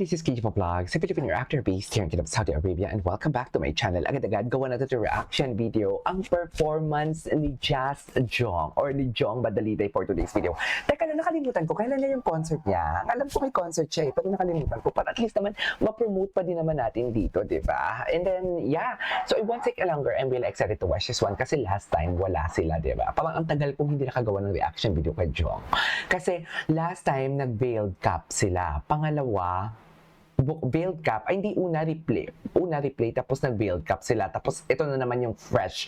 this is KG Vlog, sa Filipino actor based here in Kingdom of Saudi Arabia, and welcome back to my channel. Agad-agad, gawa natin ito reaction video, ang performance ni Jazz Jong or ni Jong Madaliday for today's video. Teka lang, nakalimutan ko, kailan na yung concert niya? Alam ko may concert siya pero nakalimutan ko. Para at least naman, ma-promote pa din naman natin dito, di ba? And then, yeah. So, it won't take longer. I'm really excited to watch this one kasi last time, wala sila, di ba? Parang ang tagal kong hindi nakagawa ng reaction video kay Jong. Kasi, last time, nag-veiled cap sila. Pangalawa, veiled cap, ay hindi una replay, tapos nag-veiled cap sila, tapos ito na naman yung fresh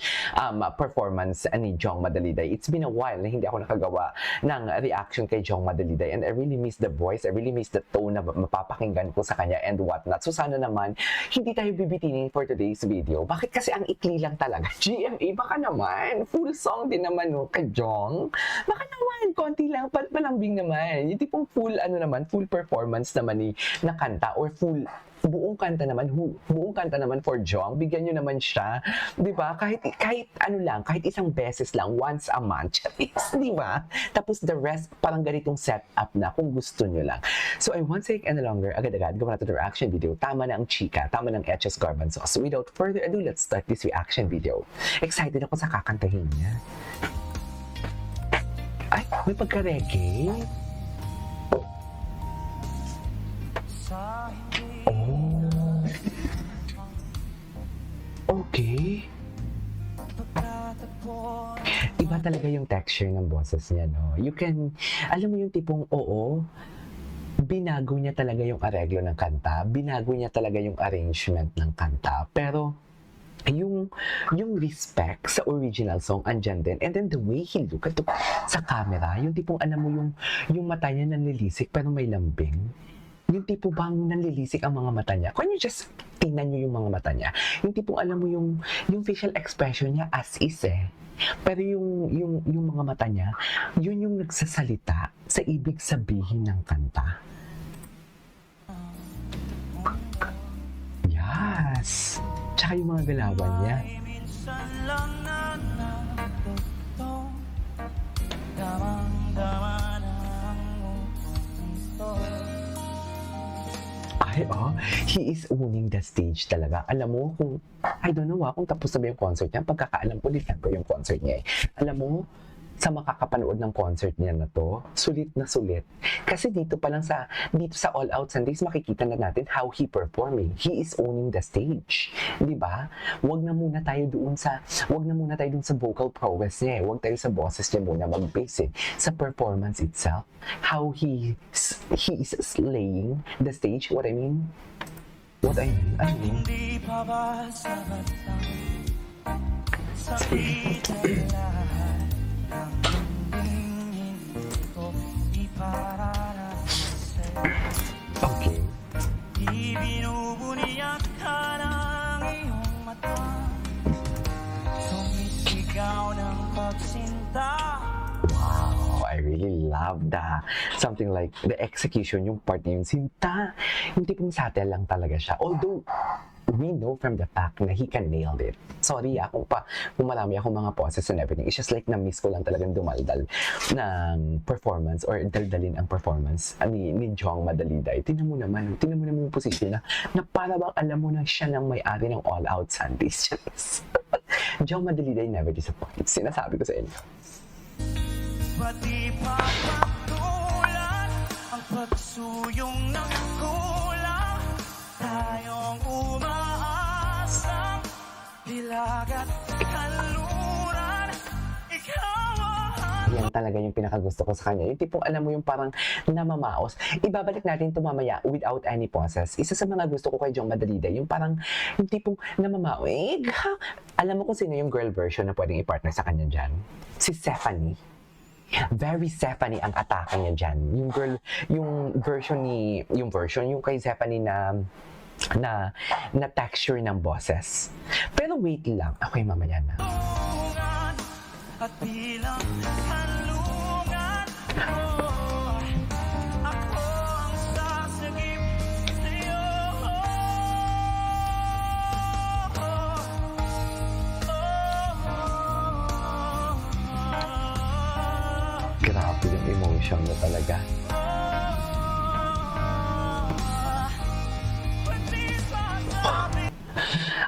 performance ni Jong Madaliday. It's been a while na hindi ako nakagawa ng reaction kay Jong Madaliday, and I really miss the voice, I really miss the tone na mapapakinggan ko sa kanya and whatnot. So sana naman, hindi tayo bibitinin for today's video. Bakit kasi ang ikli lang talaga? GMA, baka naman, full song din naman no, kay Jong. Baka naman, konti lang, palambing naman. Yung tipong full, full performance naman ni na kanta or full buong kanta naman for Jong, bigyan nyo naman siya, di ba? Kahit isang beses lang, once a month, di ba? Tapos the rest, parang ganitong setup na kung gusto nyo lang. So I won't take any longer, agad-agad, gawa natin the reaction video. Tama na ang chika, tama na ang Etches Garbanzos. So without further ado, let's start this reaction video. Excited ako sa kakantahin niya. Ay, may pagka-reggae. Oh. Okay. Iba talaga yung texture ng boses niya, no? You can, alam mo yung tipong binago niya talaga yung areglo ng kanta, binago niya talaga yung arrangement ng kanta, pero yung respect sa original song andyan din, and then the way he look at sa camera, yung tipong alam mo yung mata niya nanlilisik pero may lambing. Yung tipo bang nanlilisik ang mga mata niya. Can you just tingnan nyo yung mga mata niya? Yung tipong alam mo yung facial expression niya as is eh. Pero yung mga mata niya, yun yung nagsasalita sa ibig sabihin ng kanta. Yes! Tsaka yung mga galawan niya. He is owning the stage talaga. Alam mo, I don't know kung tapos na ba yung concert niya. Pagkakaalam ko, December yung concert niya eh. Alam mo, sa makakapanood ng concert niya na to, sulit na sulit. Kasi dito sa All Out Sundays, makikita na natin how he performing. He is owning the stage. Di ba? Wag na muna tayo dun sa vocal prowess niya eh. Wag tayo sa boses niya muna mag-base eh. Sa performance itself, how he is slaying the stage. What I mean? Hindi pa ba sabat sa okay. Ibinubuniyak ka ng iyong mata, sumisigaw ng pagsinta. Wow, I really love that. Something like the execution, yung part na yung sinta, yung tipong satel lang talaga siya. Although, we know from the fact na he can nail it. Sorry kung marami akong mga poses and everything. It's just like na-miss ko lang talagang dumaldal ng performance or daldalin ang performance ni Jong Madaliday. Tingnan mo naman yung position na para bang alam mo na siya nang may-ari ng All Out Sundays. Jong Madaliday never disappoints. Sinasabi ko sa inyo. Pati pa pagtulan ang pagsuyong ng kulang, tayong umaasang dilagat kaluran, ikaw yan talaga yung pinakagusto ko sa kanya. Yung tipong alam mo yung parang namamaos. Ibabalik natin ito mamaya without any pauses. Isa sa mga gusto ko kay Jong Madaliday, yung parang yung tipong namamaos. Alam mo kung sino yung girl version na pwedeng i-partner sa kanya dyan? Si Stephanie. Very Stephanie ang atake niya dyan. Yung kay Stephanie na texture ng boses. Pero wait lang. Okay, mamaya na. At bilang kanlungan, ako ang sasagip sa'yo. Grabe yung emotion mo talaga.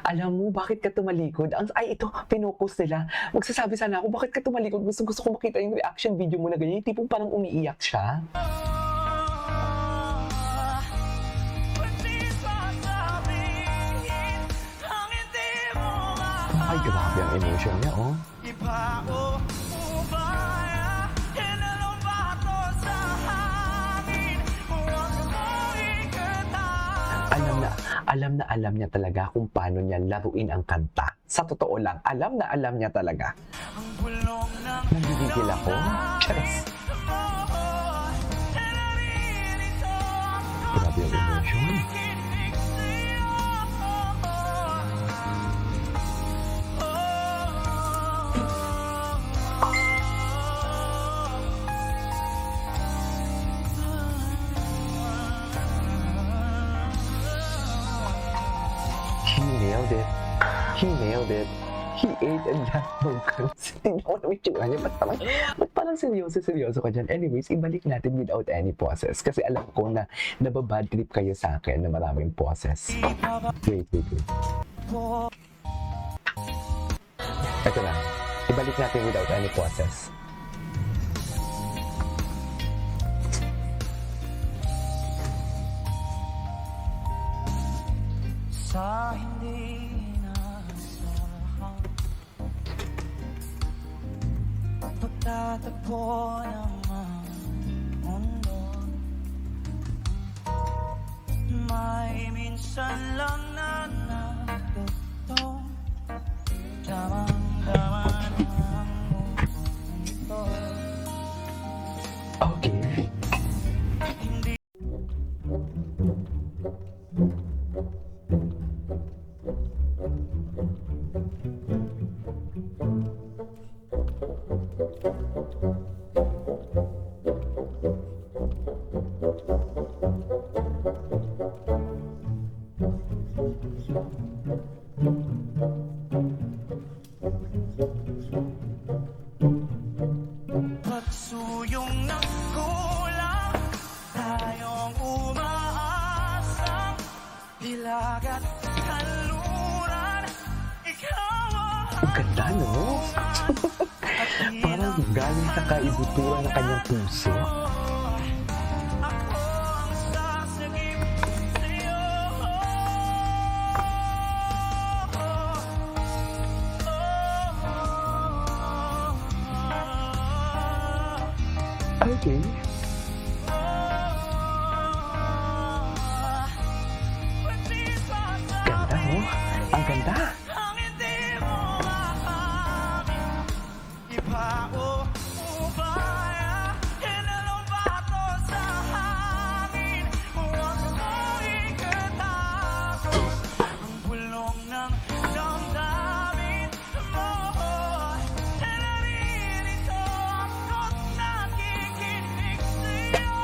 Alam mo, bakit ka tumalikod? Ay, ito, pinupost nila. Magsasabi sana ako, bakit ka tumalikod? Gusto ko makita yung reaction video mo na ganyan. Yung tipong parang umiiyak siya. Ay, grabe ang emotion niya, oh. Alam niya talaga kung paano niya laruin ang kanta. Sa totoo lang, alam niya talaga. Nagigigil ako. Charas. Grabe ang emotion. He nailed it. He nailed it. He ate and left vocals. Tingnan mo naman yung tsura niya. Ba't parang seryoso ka dyan? Anyways, ibalik natin without any pauses. Kasi alam ko na nababad trip kayo sa akin na maraming pauses. Wait. Ito na. Ibalik natin without any pauses. Sa hindi inaasahan pagtatagpo ng mundo, may minsan lang na natutong damang-daman ang mundo. Okay. Pagsuyong ng kulang, tayong umaasang hilagat kanluran, ikaw Ang ganda, no? Parang galing sa kaibuturan ng kanyang puso. ako ang sasagip sa'yo. Okay. Ganda, no? Ang ganda. Ang hindi mo maamin, ipaubaya, hinalumbato sa hangin. Huwag mo ikatago ang bulong ng damdamin mo. Naririto ako't nakikinig sa'yo.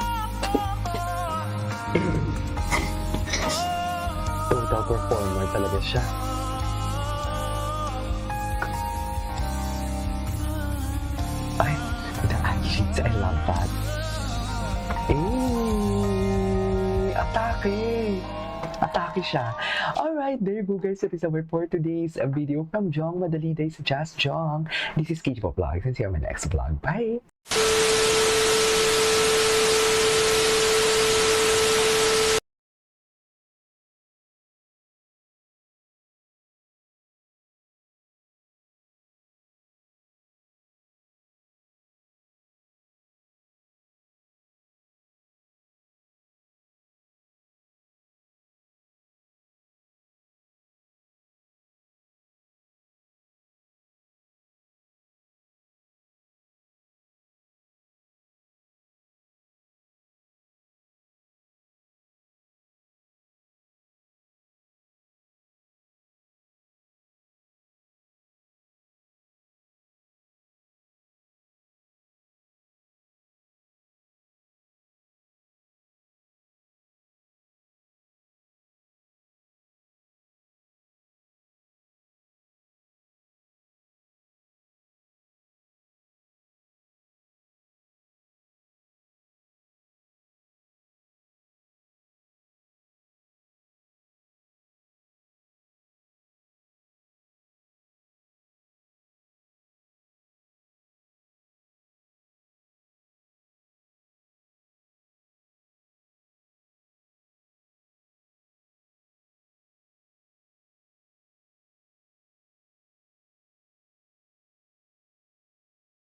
Total performer talaga siya. Ay, the action, I love that. Atake siya. Alright, there you go guys. That is our for today's video from Jong Madali Day sa Just Jong. This is Kate Vlogs and see you on my next vlog. Bye!